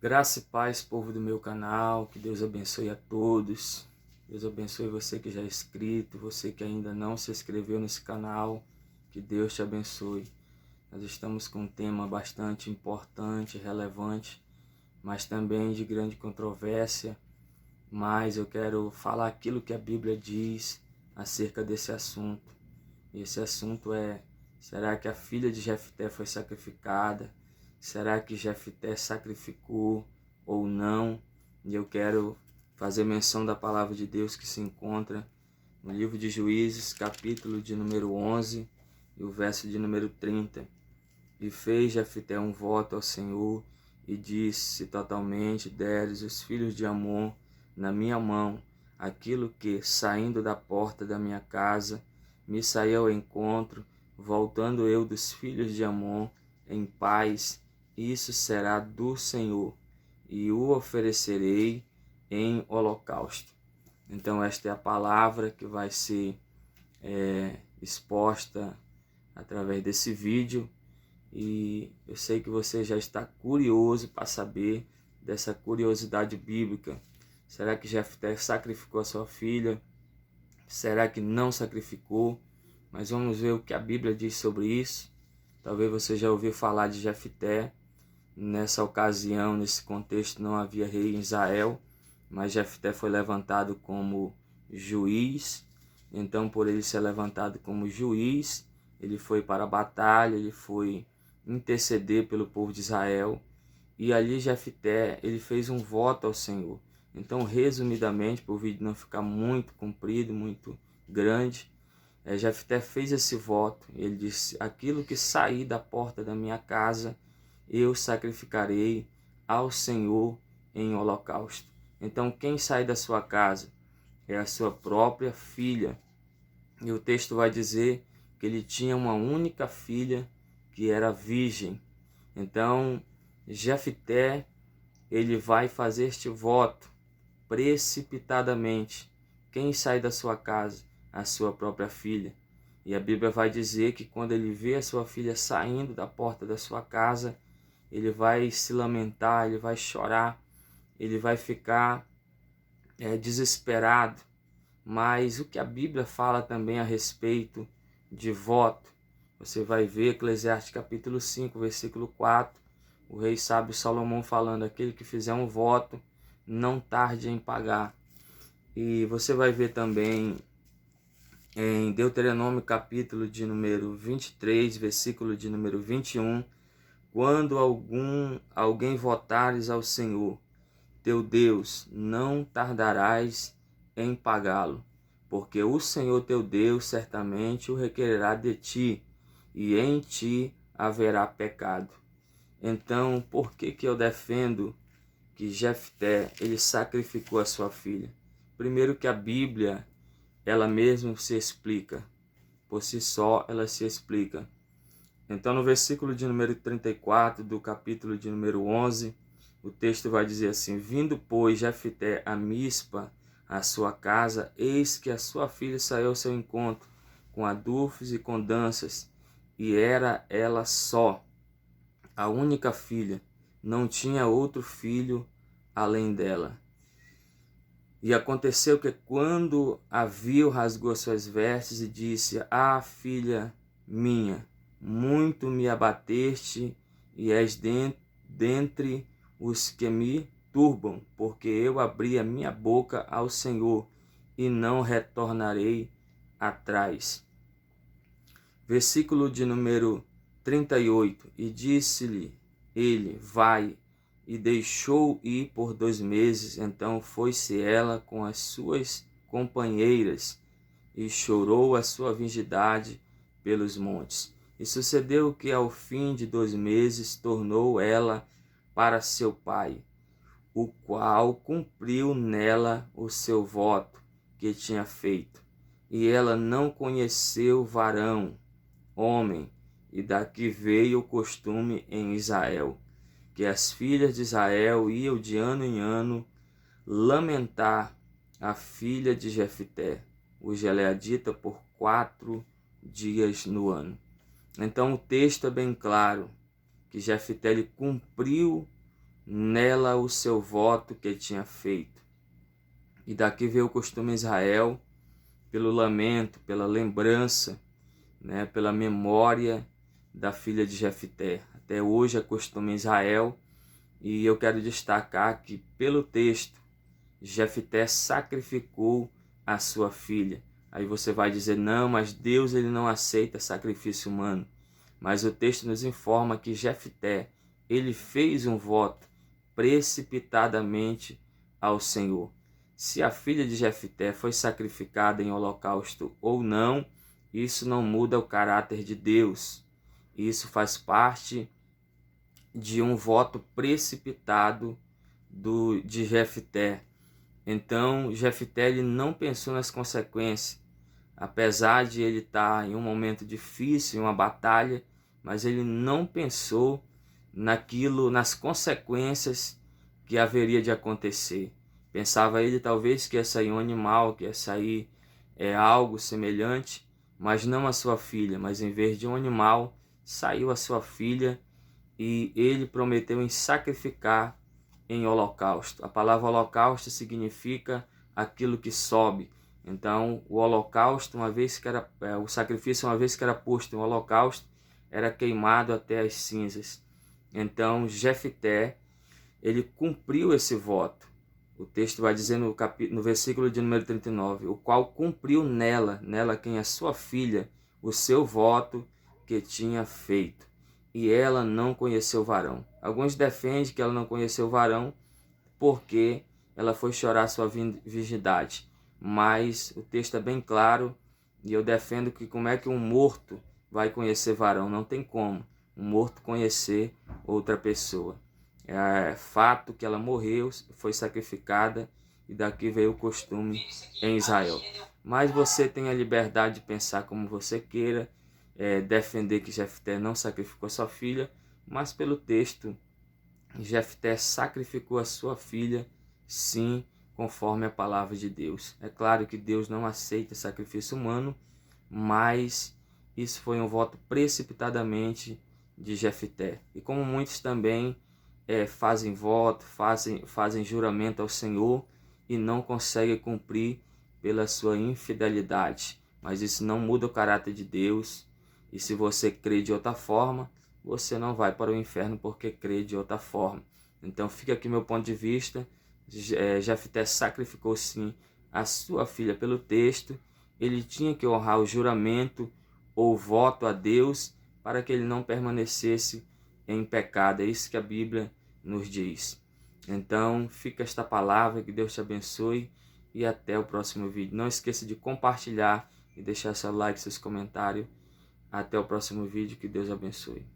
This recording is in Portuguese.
Graça e paz, povo do meu canal, que Deus abençoe a todos. Deus abençoe você que já é inscrito, você que ainda não se inscreveu nesse canal, que Deus te abençoe. Nós estamos com um tema bastante importante, relevante, mas também de grande controvérsia. Mas eu quero falar aquilo que a Bíblia diz acerca desse assunto. Esse assunto é: será que a filha de Jefté foi sacrificada? Será que Jefté sacrificou ou não? E eu quero fazer menção da palavra de Deus que se encontra no livro de Juízes, capítulo de número 11 e o verso de número 30. E fez Jefté um voto ao Senhor e disse: se totalmente deres os filhos de Amon na minha mão, aquilo que, saindo da porta da minha casa, me saí ao encontro, voltando eu dos filhos de Amon em paz, isso será do Senhor, e o oferecerei em holocausto. Então esta é a palavra que vai ser exposta através desse vídeo, e eu sei que você já está curioso para saber dessa curiosidade bíblica. Será que Jefté sacrificou a sua filha? Será que não sacrificou? Mas vamos ver o que a Bíblia diz sobre isso. Talvez você já ouviu falar de Jefté. Nessa ocasião, nesse contexto, não havia rei em Israel, mas Jefté foi levantado como juiz. Então, por ele ser levantado como juiz, ele foi para a batalha, ele foi interceder pelo povo de Israel. E ali Jefté, ele fez um voto ao Senhor. Então, resumidamente, para o vídeo não ficar muito comprido, muito grande, Jefté fez esse voto. Ele disse: aquilo que sair da porta da minha casa, eu sacrificarei ao Senhor em holocausto. Então, quem sai da sua casa é a sua própria filha. E o texto vai dizer que ele tinha uma única filha que era virgem. Então, Jefté, ele vai fazer este voto precipitadamente. Quem sai da sua casa? A sua própria filha. E a Bíblia vai dizer que quando ele vê a sua filha saindo da porta da sua casa, ele vai se lamentar, ele vai chorar, ele vai ficar desesperado. Mas o que a Bíblia fala também a respeito de voto, você vai ver Eclesiastes capítulo 5, versículo 4, o rei sábio Salomão falando: aquele que fizer um voto, não tarde em pagar. E você vai ver também em Deuteronômio capítulo de número 23, versículo de número 21, quando alguém votares ao Senhor, teu Deus, não tardarás em pagá-lo, porque o Senhor teu Deus certamente o requererá de ti, e em ti haverá pecado. Então, por que eu defendo que Jefté, ele sacrificou a sua filha? Primeiro que a Bíblia, ela mesma se explica. Por si só, ela se explica. Então, no versículo de número 34 do capítulo de número 11, o texto vai dizer assim: vindo, pois, Jefté a Mispa, a sua casa, eis que a sua filha saiu ao seu encontro, com adufes e com danças, e era ela só, a única filha, não tinha outro filho além dela. E aconteceu que quando a viu, rasgou suas vestes e disse: ah, filha minha, muito me abateste e és dentre os que me turbam, porque eu abri a minha boca ao Senhor e não retornarei atrás. Versículo de número 38. E disse-lhe ele: vai. E deixou ir por 2 meses. Então foi-se ela com as suas companheiras e chorou a sua virgindade pelos montes. E sucedeu que ao fim de 2 meses tornou ela para seu pai, o qual cumpriu nela o seu voto que tinha feito. E ela não conheceu varão, homem, e daqui veio o costume em Israel, que as filhas de Israel iam de ano em ano lamentar a filha de Jefté, o gileadita, por 4 dias no ano. Então o texto é bem claro, que Jefté ele cumpriu nela o seu voto que ele tinha feito. E daqui veio o costume em Israel, pelo lamento, pela lembrança, né, pela memória da filha de Jefté. Até hoje é costume em Israel, e eu quero destacar que pelo texto, Jefté sacrificou a sua filha. Aí você vai dizer, não, mas Deus ele não aceita sacrifício humano. Mas o texto nos informa que Jefté, ele fez um voto precipitadamente ao Senhor. Se a filha de Jefté foi sacrificada em holocausto ou não, isso não muda o caráter de Deus. Isso faz parte de um voto precipitado de Jefté. Então, Jefté ele não pensou nas consequências, apesar de ele estar em um momento difícil, em uma batalha, mas ele não pensou nas consequências que haveria de acontecer. Pensava ele talvez que ia sair um animal, que ia sair algo semelhante, mas não a sua filha, mas em vez de um animal, saiu a sua filha, e ele prometeu em sacrificar em holocausto. A palavra holocausto significa aquilo que sobe. Então, o holocausto, o sacrifício, uma vez que era posto em holocausto, era queimado até as cinzas. Então, Jefté, ele cumpriu esse voto. O texto vai dizer no versículo de número 39, o qual cumpriu nela quem é sua filha, o seu voto que tinha feito. E ela não conheceu varão. Alguns defendem que ela não conheceu varão porque ela foi chorar sua virgindade. Mas o texto é bem claro e eu defendo que como é que um morto vai conhecer varão? Não tem como um morto conhecer outra pessoa. É fato que ela morreu, foi sacrificada e daqui veio o costume em Israel. Mas você tem a liberdade de pensar como você queira, defender que Jefté não sacrificou sua filha, mas pelo texto, Jefté sacrificou a sua filha, sim, conforme a palavra de Deus. É claro que Deus não aceita sacrifício humano, mas isso foi um voto precipitadamente de Jefté. E como muitos também fazem voto, fazem juramento ao Senhor e não conseguem cumprir pela sua infidelidade. Mas isso não muda o caráter de Deus. E se você crê de outra forma, você não vai para o inferno porque crê de outra forma. Então fica aqui meu ponto de vista. Jefté sacrificou sim a sua filha pelo texto. Ele tinha que honrar o juramento ou voto a Deus para que ele não permanecesse em pecado. É isso que a Bíblia nos diz. Então fica esta palavra, que Deus te abençoe e até o próximo vídeo. Não esqueça de compartilhar e deixar seu like, seus comentários. Até o próximo vídeo, que Deus abençoe.